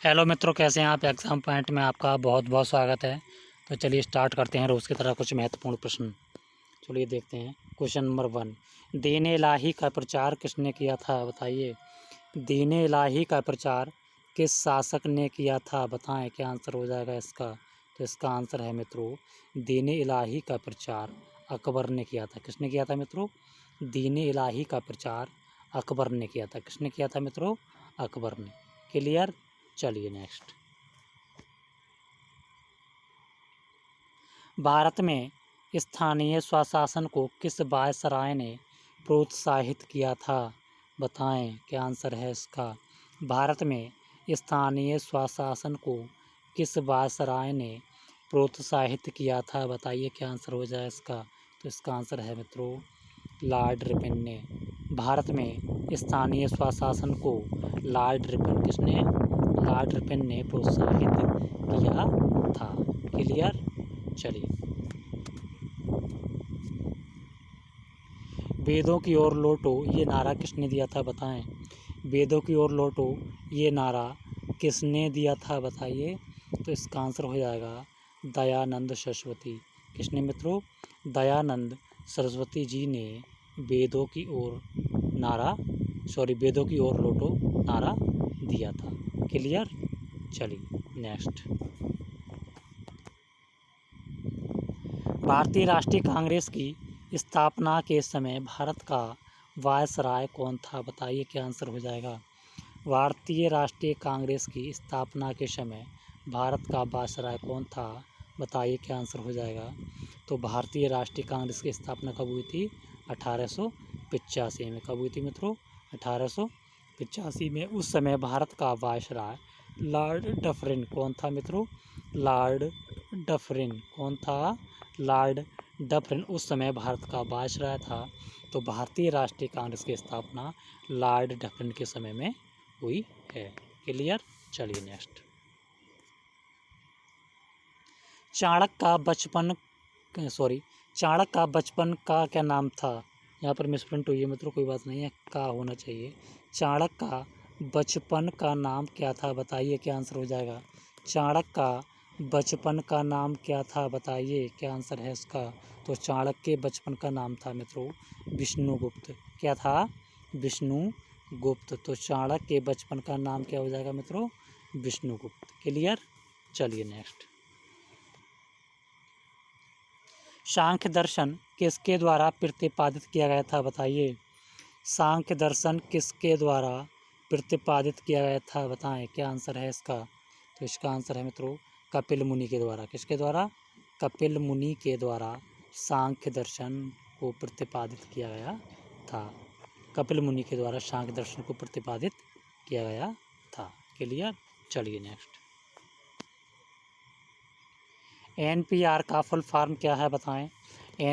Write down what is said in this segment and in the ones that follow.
Hello मित्रों, कैसे हैं आप। एग्ज़ाम पॉइंट में आपका बहुत बहुत स्वागत है। तो चलिए स्टार्ट करते हैं रोज़ की तरह कुछ महत्वपूर्ण प्रश्न। चलिए देखते हैं। क्वेश्चन नंबर 1, दीन इलाही का प्रचार किसने किया था, बताइए। दीन इलाही का प्रचार किस शासक ने किया था, बताएं। क्या आंसर हो जाएगा इसका। तो इसका आंसर है मित्रों, दीन इलाही का प्रचार अकबर ने किया था। किसने किया था मित्रों? दीन इलाही का प्रचार अकबर ने किया था। किसने किया था मित्रों? अकबर ने। क्लियर। चलिए नेक्स्ट। भारत में स्थानीय स्वशासन को किस वायसराय ने प्रोत्साहित किया था, बताएं। क्या आंसर है इसका। भारत में स्थानीय स्वशासन को किस वायसराय ने प्रोत्साहित किया था, बताइए। क्या आंसर हो जाए इसका। तो इसका आंसर है मित्रों, लॉर्ड रिपन ने। भारत में स्थानीय स्वशासन को लॉर्ड रिपन किसने? लॉर्ड रिपन ने प्रोत्साहित किया था। क्लियर। चलिए। वेदों की ओर लौटो, ये नारा किसने दिया था, बताएं। वेदों की ओर लौटो, ये नारा किसने दिया था, बताइए। तो इसका आंसर हो जाएगा दयानंद सरस्वती। किसने मित्रों? दयानंद सरस्वती जी ने वेदों की ओर वेदों की ओर लौटो नारा दिया था। क्लियर। चलिए नेक्स्ट। भारतीय राष्ट्रीय कांग्रेस की स्थापना के समय भारत का वायसराय कौन था, बताइए। क्या आंसर हो जाएगा। भारतीय राष्ट्रीय कांग्रेस की स्थापना के समय भारत का वायसराय कौन था, बताइए। क्या आंसर हो जाएगा। तो भारतीय राष्ट्रीय कांग्रेस की स्थापना कब हुई थी? 1885 में। कब हुई थी मित्रों? 1885 में। उस समय भारत का वायसराय लॉर्ड डफरिन कौन था मित्रों? लॉर्ड डफरिन कौन था? लॉर्ड डफरिन उस समय भारत का वायसराय था। तो भारतीय राष्ट्रीय कांग्रेस की स्थापना लॉर्ड डफरिन के समय में हुई है। क्लियर। चलिए नेक्स्ट। चाणक्य का बचपन का क्या नाम था। यहाँ पर मिसप्रिंट हुई है मित्रों, कोई बात नहीं है, का होना चाहिए। चाणक्य का बचपन का नाम क्या था, बताइए। क्या आंसर हो जाएगा। चाणक्य का बचपन का नाम क्या था, बताइए। क्या आंसर है इसका। तो चाणक्य के बचपन का नाम था मित्रों विष्णुगुप्त। क्या था? विष्णुगुप्त। तो चाणक्य के बचपन का नाम क्या हो जाएगा मित्रों? विष्णुगुप्त। क्लियर। चलिए नेक्स्ट। सांख्य दर्शन किसके द्वारा प्रतिपादित किया गया था, बताइए। सांख्य दर्शन किसके द्वारा प्रतिपादित किया गया था, बताएं। क्या आंसर है इसका। तो इसका आंसर है मित्रों कपिल मुनि के द्वारा। किसके द्वारा? कपिल मुनि के द्वारा सांख्य दर्शन को प्रतिपादित किया गया था। कपिल मुनि के द्वारा सांख्य दर्शन को प्रतिपादित किया गया था। क्लियर। चलिए नेक्स्ट। NPR का फुल फॉर्म क्या है, बताएं।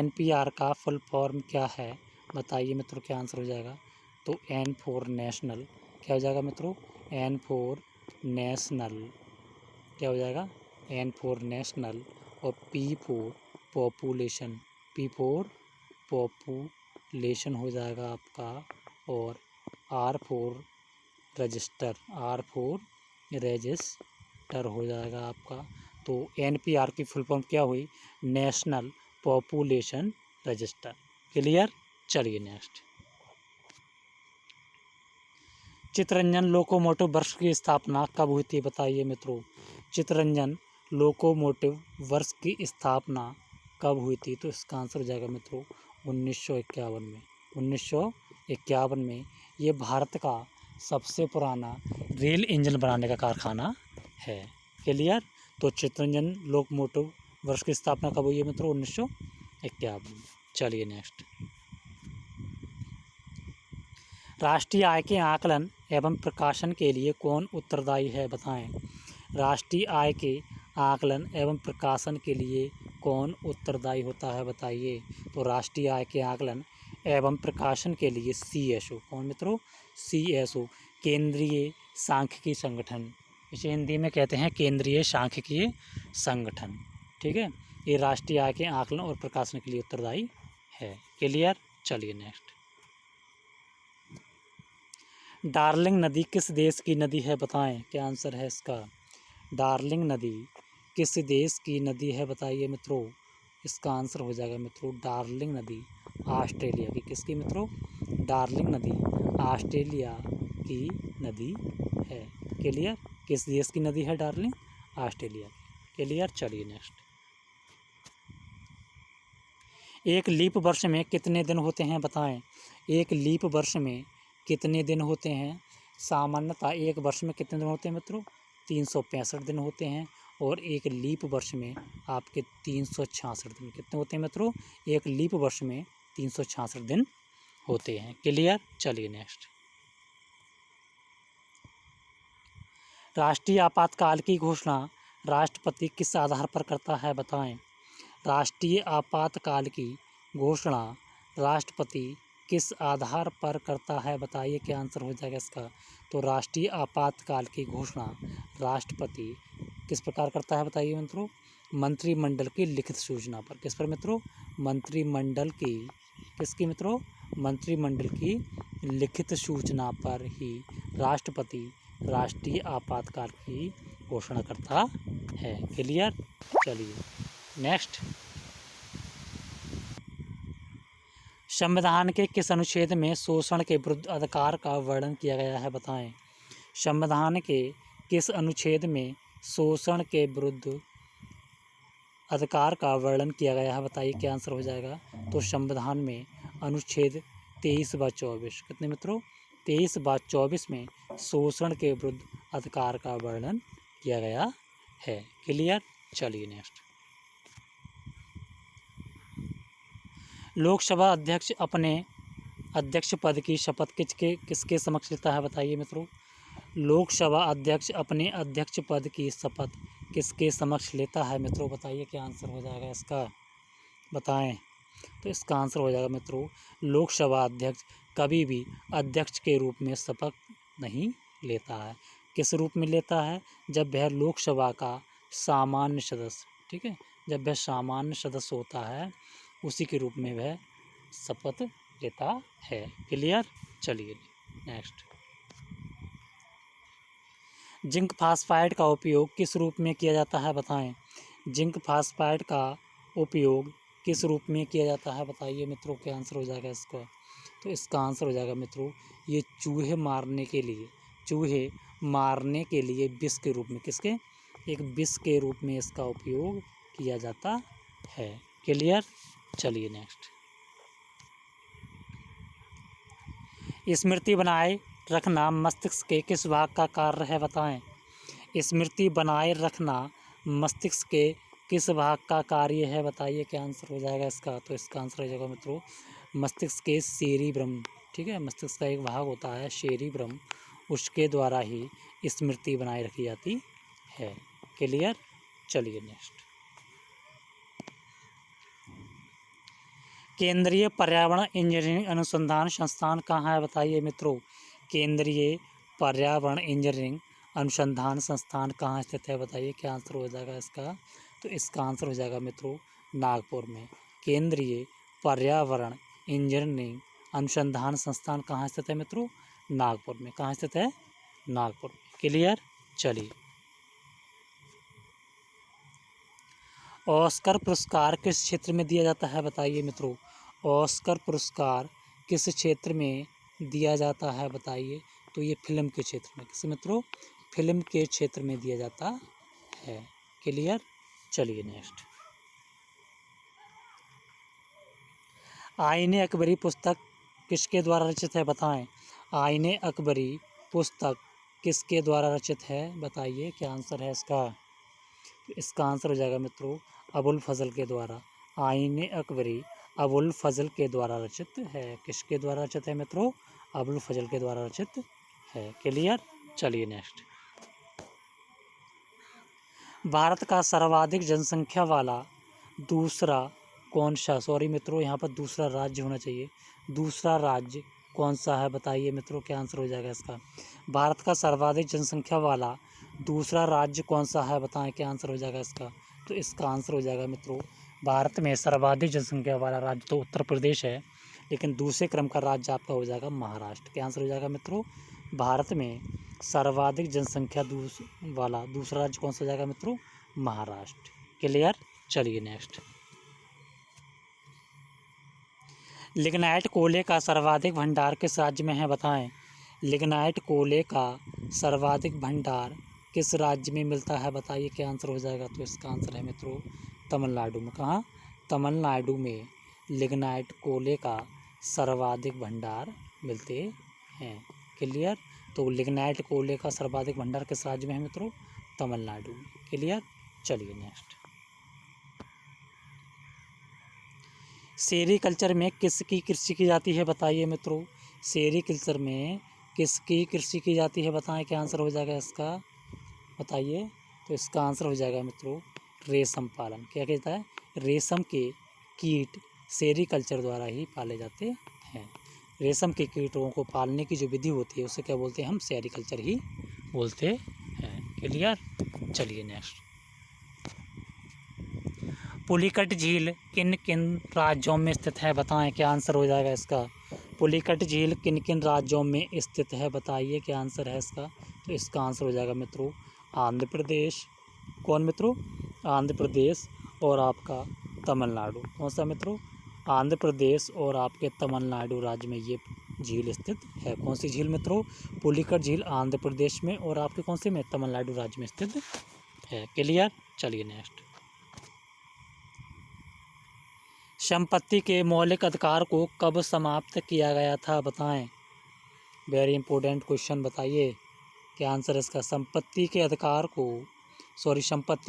NPR का फुल फॉर्म क्या है, बताइए मित्रों। क्या आंसर हो जाएगा। तो N फॉर नेशनल। क्या हो जाएगा मित्रों? N for national. क्या हो जाएगा? N for national. और P for population. P for population हो जाएगा आपका। और R for register. R for register हो जाएगा आपका। तो NPR की फुल फॉर्म क्या हुई? National population register. क्लियर। चलिए नेक्स्ट। चित्तरंजन लोकोमोटिव वर्क्स की स्थापना कब हुई थी, बताइए मित्रों। चित्तरंजन लोकोमोटिव वर्क्स की स्थापना कब हुई थी। तो इसका आंसर हो जाएगा मित्रों 1951 में। 1951 में। ये भारत का सबसे पुराना रेल इंजन बनाने का कारखाना है। क्लियर। तो चित्तरंजन लोकोमोटिव वर्क्स की स्थापना कब हुई है मित्रों? 1951 में। चलिए नेक्स्ट। राष्ट्रीय आय के आकलन एवं प्रकाशन के लिए कौन उत्तरदायी है, बताएं। राष्ट्रीय आय के आकलन एवं प्रकाशन के लिए कौन उत्तरदायी होता है, बताइए। तो राष्ट्रीय आय के आकलन एवं प्रकाशन के लिए CSO। कौन मित्रों? CSO केंद्रीय सांख्यिकी संगठन। इसे हिंदी में कहते हैं केंद्रीय सांख्यिकी संगठन। ठीक है। ये राष्ट्रीय आय के आकलन और प्रकाशन के लिए उत्तरदायी है। क्लियर। चलिए नेक्स्ट। डार्लिंग नदी किस देश की नदी है बताएं, क्या आंसर है इसका। डार्लिंग नदी किस देश की नदी है बताइए मित्रों। इसका आंसर हो जाएगा मित्रों डार्लिंग नदी ऑस्ट्रेलिया की। किसकी मित्रों? डार्लिंग नदी ऑस्ट्रेलिया की नदी है। क्लियर? किस देश की नदी है डार्लिंग? ऑस्ट्रेलिया की। क्लियर? चलिए नेक्स्ट। एक लीप वर्ष में कितने दिन होते हैं बताएं। एक लीप वर्ष में कितने दिन होते हैं? सामान्यतः एक वर्ष में कितने दिन होते हैं मित्रों? 365 दिन होते हैं। और एक लीप वर्ष में आपके 366 दिन कितने होते हैं मित्रों? एक लीप वर्ष में 366 दिन होते हैं। क्लियर? चलिए नेक्स्ट। राष्ट्रीय आपातकाल की घोषणा राष्ट्रपति किस आधार पर करता है बताएं। राष्ट्रीय आपातकाल की घोषणा राष्ट्रपति किस आधार पर करता है बताइए, क्या आंसर हो जाएगा इसका। तो राष्ट्रीय आपातकाल की घोषणा राष्ट्रपति किस प्रकार करता है बताइए मित्रों। मंत्रिमंडल की लिखित सूचना पर। किस पर मित्रों? मंत्रिमंडल की। किसकी मित्रों? मंत्रिमंडल की लिखित सूचना पर ही राष्ट्रपति राष्ट्रीय आपातकाल की घोषणा करता है। क्लियर? चलिए नेक्स्ट। संविधान के किस अनुच्छेद में शोषण के विरुद्ध अधिकार का वर्णन किया गया है बताएं। संविधान के किस अनुच्छेद में शोषण के विरुद्ध अधिकार का वर्णन किया गया है बताइए, क्या आंसर हो जाएगा। तो संविधान में अनुच्छेद 23/24 कितने मित्रों? 23/24 में शोषण के विरुद्ध अधिकार का वर्णन किया गया है। क्लियर? चलिए नेक्स्ट। लोकसभा अध्यक्ष अपने अध्यक्ष पद की शपथ किसके समक्ष लेता है बताइए मित्रों। लोकसभा अध्यक्ष अपने अध्यक्ष पद की शपथ किसके समक्ष लेता है मित्रों बताइए, क्या आंसर हो जाएगा इसका, बताएं। तो इसका आंसर हो जाएगा मित्रों लोकसभा अध्यक्ष कभी भी अध्यक्ष के रूप में शपथ नहीं लेता है। किस रूप में लेता है? जब वह लोकसभा का सामान्य सदस्य, ठीक है, जब वह सामान्य सदस्य होता है उसी के रूप में वह शपथ लेता है। क्लियर? चलिए नेक्स्ट। जिंक फास्फाइड का उपयोग किस रूप में किया जाता है बताएं। जिंक फास्फाइड का उपयोग किस रूप में किया जाता है बताइए मित्रों, क्या आंसर हो जाएगा इसका। तो इसका आंसर हो जाएगा मित्रों ये चूहे मारने के लिए विष के रूप में, किसके? एक विष के रूप में इसका उपयोग किया जाता है। क्लियर? चलिए नेक्स्ट। स्मृति बनाए रखना मस्तिष्क के किस भाग का कार्य है बताएं। स्मृति बनाए रखना मस्तिष्क के किस भाग का कार्य है बताइए, क्या आंसर हो जाएगा इसका। तो इसका आंसर हो जाएगा मित्रों मस्तिष्क के सेरिब्रम, ठीक है, मस्तिष्क का एक भाग होता है सेरिब्रम, उसके द्वारा ही स्मृति बनाए रखी जाती है। क्लियर? चलिए नेक्स्ट। केंद्रीय पर्यावरण इंजीनियरिंग अनुसंधान संस्थान कहाँ है बताइए मित्रों। केंद्रीय पर्यावरण इंजीनियरिंग अनुसंधान संस्थान कहाँ स्थित है बताइए, क्या आंसर हो जाएगा इसका। तो इसका आंसर हो जाएगा मित्रों नागपुर में। केंद्रीय पर्यावरण इंजीनियरिंग अनुसंधान संस्थान कहाँ स्थित है मित्रों? नागपुर में। कहाँ स्थित है? नागपुर में। क्लियर? चलिए। ऑस्कर पुरस्कार किस क्षेत्र में दिया जाता है बताइए मित्रों। ऑस्कर पुरस्कार किस क्षेत्र में दिया जाता है बताइए। तो ये फिल्म के क्षेत्र में। किस मित्रों? फिल्म के क्षेत्र में दिया जाता है। क्लियर? चलिए नेक्स्ट। आईने अकबरी पुस्तक किसके द्वारा रचित है बताएं। आईने अकबरी पुस्तक किसके द्वारा रचित है बताइए, क्या आंसर है इसका। तो इसका आंसर हो जाएगा मित्रों अबुल फजल के द्वारा। आईने अकबरी अबुल फजल के द्वारा रचित है। किसके द्वारा रचित है मित्रों? अबुल फजल के द्वारा रचित है। क्लियर? चलिए नेक्स्ट। भारत का सर्वाधिक जनसंख्या वाला दूसरा कौन सा, सॉरी मित्रों यहाँ पर दूसरा राज्य होना चाहिए, दूसरा राज्य कौन सा है बताइए मित्रों, क्या आंसर हो जाएगा इसका। भारत का सर्वाधिक जनसंख्या वाला दूसरा राज्य कौन सा है बताएं, क्या आंसर हो जाएगा इसका। तो इसका आंसर हो जाएगा मित्रों भारत में सर्वाधिक जनसंख्या वाला राज्य तो उत्तर प्रदेश है, लेकिन दूसरे क्रम का राज्य आपका हो जाएगा महाराष्ट्र। क्या आंसर हो जाएगा मित्रों? भारत में सर्वाधिक जनसंख्या वाला दूसरा राज्य कौन सा जाएगा मित्रों? महाराष्ट्र। क्लियर? चलिए नेक्स्ट। लिग्नाइट कोयले का सर्वाधिक भंडार किस राज्य में है बताएं? लिग्नाइट कोयले का सर्वाधिक भंडार किस राज्य में मिलता है बताइए, क्या आंसर हो जाएगा? तो इसका आंसर है मित्रों तमिलनाडु में। कहाँ? तमिलनाडु में लिग्नाइट कोयले का सर्वाधिक भंडार मिलते हैं। क्लियर? तो लिग्नाइट कोयले का सर्वाधिक भंडार किस राज्य में है मित्रों? तमिलनाडु में। क्लियर? चलिए नेक्स्ट। सेरीकल्चर में किसकी कृषि की जाती है बताइए मित्रों? सेरीकल्चर में किसकी कृषि की जाती है बताएं, क्या आंसर हो जाएगा इसका? बताइए। तो इसका आंसर हो जाएगा मित्रों रेशम पालन। क्या कहता है? रेशम के कीट सेरीकल्चर द्वारा ही पाले जाते हैं। रेशम के कीटों को पालने की जो विधि होती है उसे क्या बोलते हैं? हम सेरीकल्चर ही बोलते हैं। क्लियर? चलिए नेक्स्ट। पुलिकट झील किन किन राज्यों में स्थित है बताएं, क्या आंसर हो जाएगा इसका? पुलिकट झील किन किन राज्यों में स्थित है बताइए, क्या आंसर है इसका? तो इसका आंसर हो जाएगा मित्रों आंध्र प्रदेश। कौन मित्रों? आंध्र प्रदेश और आपका तमिलनाडु। कौन सा मित्रों? आंध्र प्रदेश और आपके तमिलनाडु राज्य में ये झील स्थित है। कौन सी झील मित्रों? पुलिकट झील आंध्र प्रदेश में और आपके कौन से में? तमिलनाडु राज्य में स्थित है। क्लियर? चलिए नेक्स्ट। संपत्ति के मौलिक अधिकार को कब समाप्त किया गया था बताएं? वेरी इंपॉर्टेंट क्वेश्चन, बताइए क्या आंसर है इसका? संपत्ति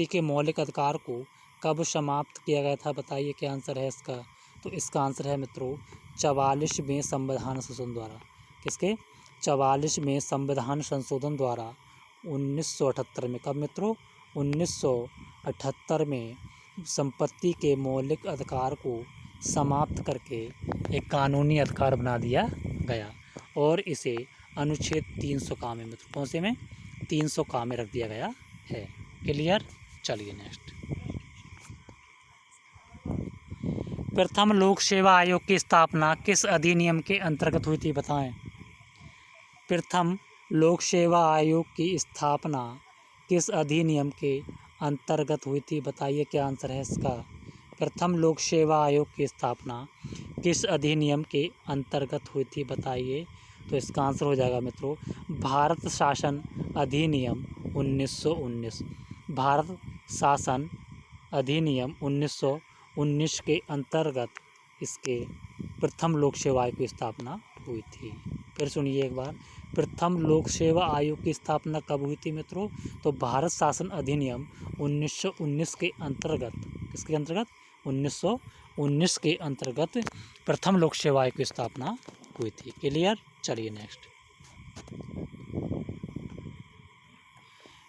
के मौलिक अधिकार को कब समाप्त किया गया था बताइए, क्या आंसर है इसका? तो इसका आंसर है मित्रों 44वें संविधान संशोधन द्वारा। किसके? 44वें संविधान संशोधन द्वारा 1978 में। कब मित्रों? 1978 में संपत्ति के मौलिक अधिकार को समाप्त करके एक कानूनी अधिकार बना दिया गया और इसे अनुच्छेद 300 का में मित्रों कौन से में? 300 का में रख दिया गया है। क्लियर? चलिए नेक्स्ट। प्रथम लोक सेवा आयोग की स्थापना किस अधिनियम के अंतर्गत हुई थी बताएं? प्रथम लोक सेवा आयोग की स्थापना किस अधिनियम के अंतर्गत हुई थी बताइए, क्या आंसर है इसका? प्रथम लोक सेवा आयोग की स्थापना किस अधिनियम के अंतर्गत हुई थी बताइए? तो इसका आंसर हो जाएगा मित्रों भारत शासन अधिनियम 1919। भारत शासन अधिनियम 1919 के अंतर्गत इसके प्रथम लोक सेवा आयोग की स्थापना हुई थी। फिर सुनिए एक बार, प्रथम लोक सेवा आयोग की स्थापना कब हुई थी मित्रों? तो भारत शासन अधिनियम 1919 के अंतर्गत। किसके अंतर्गत? 1919 के अंतर्गत प्रथम लोक सेवा आयोग की स्थापना हुई थी। क्लियर? चलिए नेक्स्ट।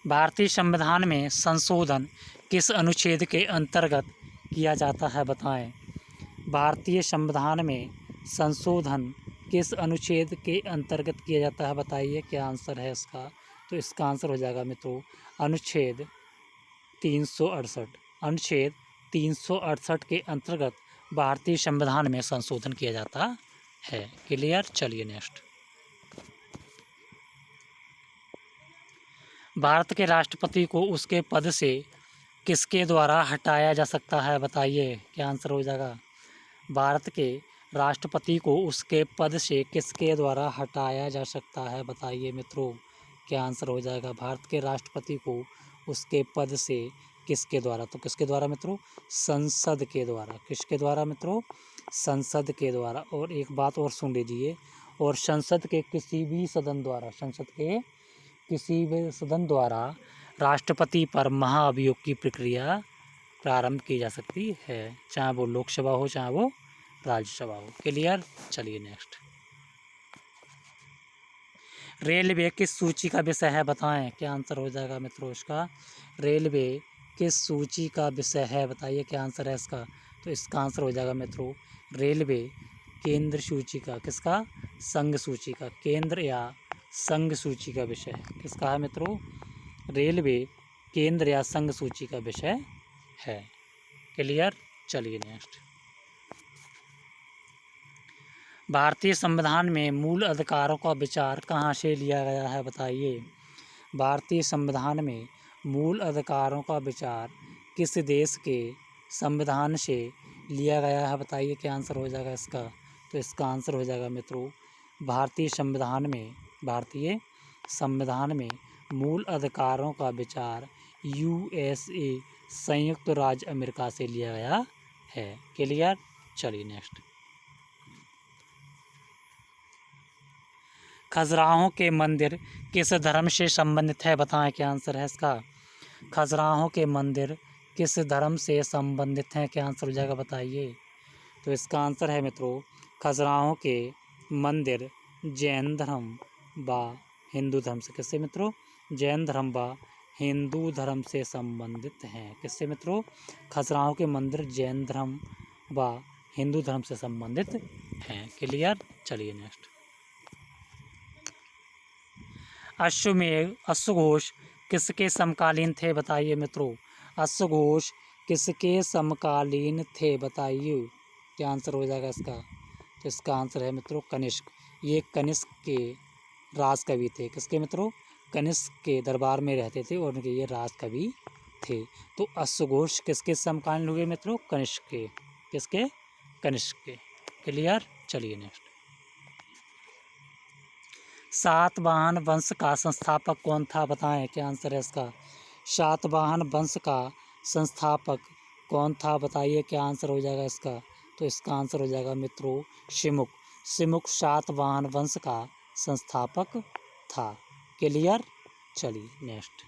भारतीय संविधान में संशोधन किस अनुच्छेद के अंतर्गत किया जाता है बताएं? भारतीय संविधान में संशोधन किस अनुच्छेद के अंतर्गत किया जाता है बताइए, क्या आंसर है इसका? तो इसका आंसर हो जाएगा मित्रों अनुच्छेद 368। अनुच्छेद 368 के अंतर्गत भारतीय संविधान में संशोधन किया जाता है। क्लियर? चलिए नेक्स्ट। भारत के राष्ट्रपति को उसके पद से किसके द्वारा हटाया जा सकता है बताइए, क्या आंसर हो जाएगा? भारत के राष्ट्रपति को उसके पद से किसके द्वारा हटाया जा सकता है बताइए मित्रों, क्या आंसर हो जाएगा? भारत के राष्ट्रपति को उसके पद से किसके द्वारा? तो किसके द्वारा मित्रों? संसद के द्वारा। किसके द्वारा मित्रों? संसद के द्वारा। और एक बात और सुन लीजिए, और संसद के किसी भी सदन द्वारा, संसद के किसी भी सदन द्वारा राष्ट्रपति पर महाअभियोग की प्रक्रिया प्रारंभ की जा सकती है, चाहे वो लोकसभा हो चाहे वो राज्यसभा हो। क्लियर? चलिए नेक्स्ट। रेलवे किस सूची का विषय है बताएं, क्या आंसर हो जाएगा मित्रों इसका? रेलवे किस सूची का विषय है बताइए, क्या आंसर है इसका? तो इसका आंसर हो जाएगा मित्रों रेलवे केंद्र सूची का। किसका? संघ सूची का। केंद्र या संघ सूची का विषय किसका है मित्रों? रेलवे केंद्र या संघ सूची का विषय है। क्लियर? चलिए नेक्स्ट। भारतीय संविधान में मूल अधिकारों का विचार कहाँ से लिया गया है, बताइए। भारतीय संविधान में मूल अधिकारों का विचार किस देश के संविधान से लिया गया है, बताइए। क्या आंसर हो जाएगा इसका? तो इसका आंसर हो जाएगा मित्रों, भारतीय संविधान में मूल अधिकारों का विचार USA संयुक्त राज्य अमेरिका से लिया गया है। क्लियर? चलिए नेक्स्ट। खजुराहो के मंदिर किस धर्म से संबंधित है, बताएं। क्या आंसर है इसका? खजुराहो के मंदिर किस धर्म से संबंधित हैं? क्या आंसर हो जाएगा, बताइए। तो इसका आंसर है मित्रों, खजुराहो के मंदिर जैन धर्म व हिंदू धर्म से, किससे मित्रों? जैन धर्म व हिंदू धर्म से संबंधित हैं। किससे मित्रों? खजुराहो के मंदिर जैन धर्म व हिंदू धर्म से संबंधित हैं। क्लियर? चलिए नेक्स्ट। अश्वमेध अश्वघोष किसके समकालीन थे, बताइए मित्रों। अश्वघोष किसके समकालीन थे, बताइए। क्या आंसर हो जाएगा इसका? तो इसका आंसर है मित्रों, कनिष्क। ये कनिष्क के राजकवि थे। किसके मित्रों? कनिष्क के दरबार में रहते थे और उनके ये राजकवि थे। तो अश्वघोष किसके समकालीन हुए मित्रों? कनिष्क के। किसके? कनिष्क के। क्लियर? चलिए नेक्स्ट। सातवाहन वंश का संस्थापक कौन था, बताएं। क्या आंसर है इसका? सातवाहन वंश का संस्थापक कौन था, बताइए। क्या आंसर हो जाएगा इसका? तो इसका आंसर हो जाएगा मित्रों, शिमुक। शिमुक सातवाहन वंश का संस्थापक था। क्लियर? चलिए नेक्स्ट।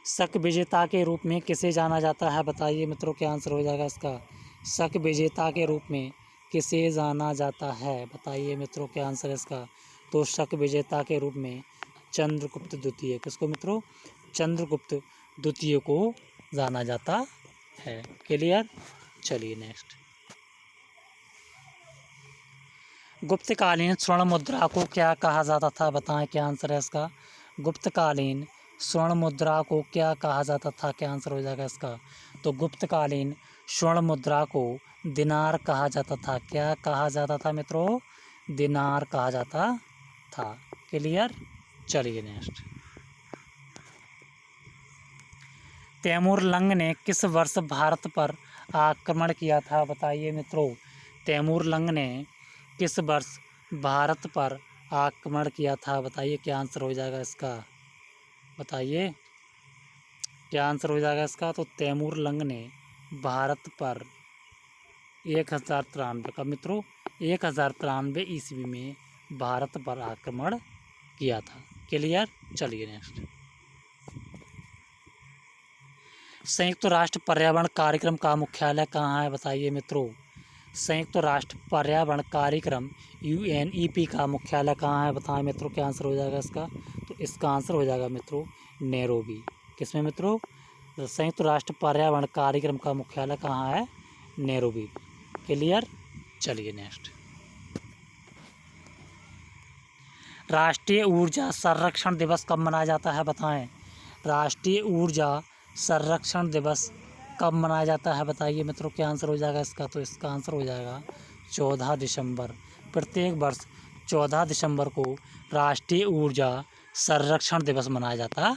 शक विजेता के रूप में किसे जाना जाता है, बताइए मित्रों। क्या आंसर हो जाएगा इसका? शक विजेता के रूप में किसे जाना जाता है, बताइए मित्रों। क्या आंसर है इसका? तो शक विजेता के रूप में चंद्रगुप्त द्वितीय। किसको मित्रों? चंद्रगुप्त द्वितीय को जाना जाता है। क्लियर? चलिए नेक्स्ट। गुप्तकालीन स्वर्ण मुद्रा को क्या कहा जाता था, बताएं। क्या आंसर है इसका? गुप्तकालीन स्वर्ण मुद्रा को क्या कहा जाता था? क्या आंसर हो जाएगा इसका? तो गुप्तकालीन स्वर्ण मुद्रा को दिनार कहा जाता था। क्या कहा जाता था मित्रों? दिनार कहा जाता था। क्लियर? चलिए नेक्स्ट। तैमूर लंग ने किस वर्ष भारत पर आक्रमण किया था, बताइए मित्रों। तैमूर लंग ने किस वर्ष भारत पर आक्रमण किया था, बताइए। क्या आंसर हो जाएगा इसका? बताइए। क्या आंसर हो जाएगा इसका? तो तैमूर लंग ने भारत पर 1093 का मित्रों 1093 ईस्वी में भारत पर आक्रमण किया था। क्लियर? चलिए नेक्स्ट। संयुक्त राष्ट्र पर्यावरण कार्यक्रम का मुख्यालय कहाँ है, बताइए मित्रों। संयुक्त राष्ट्र पर्यावरण कार्यक्रम UNEP का मुख्यालय कहाँ है, बताएं मित्रों। क्या आंसर हो जाएगा इसका? तो इसका आंसर हो जाएगा मित्रों, नैरोबी। किसमें मित्रों? संयुक्त राष्ट्र पर्यावरण कार्यक्रम का मुख्यालय कहाँ है? नैरोबी। क्लियर? चलिए नेक्स्ट। राष्ट्रीय ऊर्जा संरक्षण दिवस कब मनाया जाता है, बताएं। राष्ट्रीय ऊर्जा संरक्षण दिवस कब मनाया जाता है, बताइए मित्रों। क्या आंसर हो जाएगा इसका? तो इसका आंसर हो जाएगा 14 दिसंबर। प्रत्येक वर्ष 14 दिसंबर को राष्ट्रीय ऊर्जा संरक्षण दिवस मनाया जाता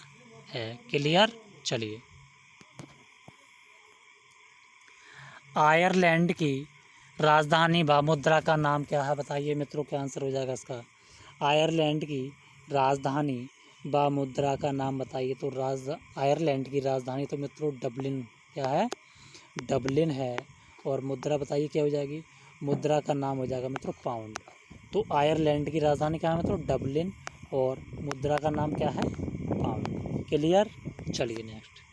है। क्लियर? चलिए। आयरलैंड की राजधानी व मुद्रा का नाम क्या है, बताइए मित्रों। क्या आंसर हो जाएगा इसका? आयरलैंड की राजधानी व मुद्रा का नाम बताइए। तो आयरलैंड की राजधानी तो मित्रों डबलिन। क्या है? डबलिन है। और मुद्रा बताइए क्या हो जाएगी? मुद्रा का नाम हो जाएगा मित्रों पाउंड। तो आयरलैंड की राजधानी क्या है मित्रों? डबलिन। और मुद्रा का नाम क्या है? पाउंड। क्लियर? चलिए नेक्स्ट।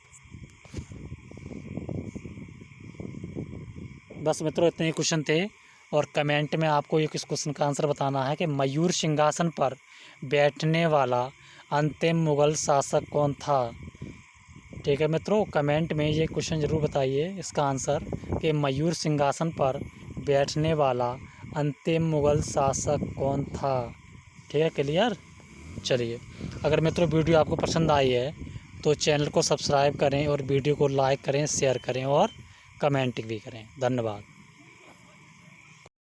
बस मित्रों इतने ही क्वेश्चन थे। और कमेंट में आपको एक इस क्वेश्चन का आंसर बताना है कि मयूर सिंहासन पर बैठने वाला अंतिम मुगल शासक कौन था। ठीक है मित्रों, कमेंट में ये क्वेश्चन ज़रूर बताइए इसका आंसर कि मयूर सिंहासन पर बैठने वाला अंतिम मुगल शासक कौन था। ठीक है? क्लियर? चलिए, अगर मित्रों वीडियो आपको पसंद आई है तो चैनल को सब्सक्राइब करें और वीडियो को लाइक करें, शेयर करें और कमेंट भी करें। धन्यवाद।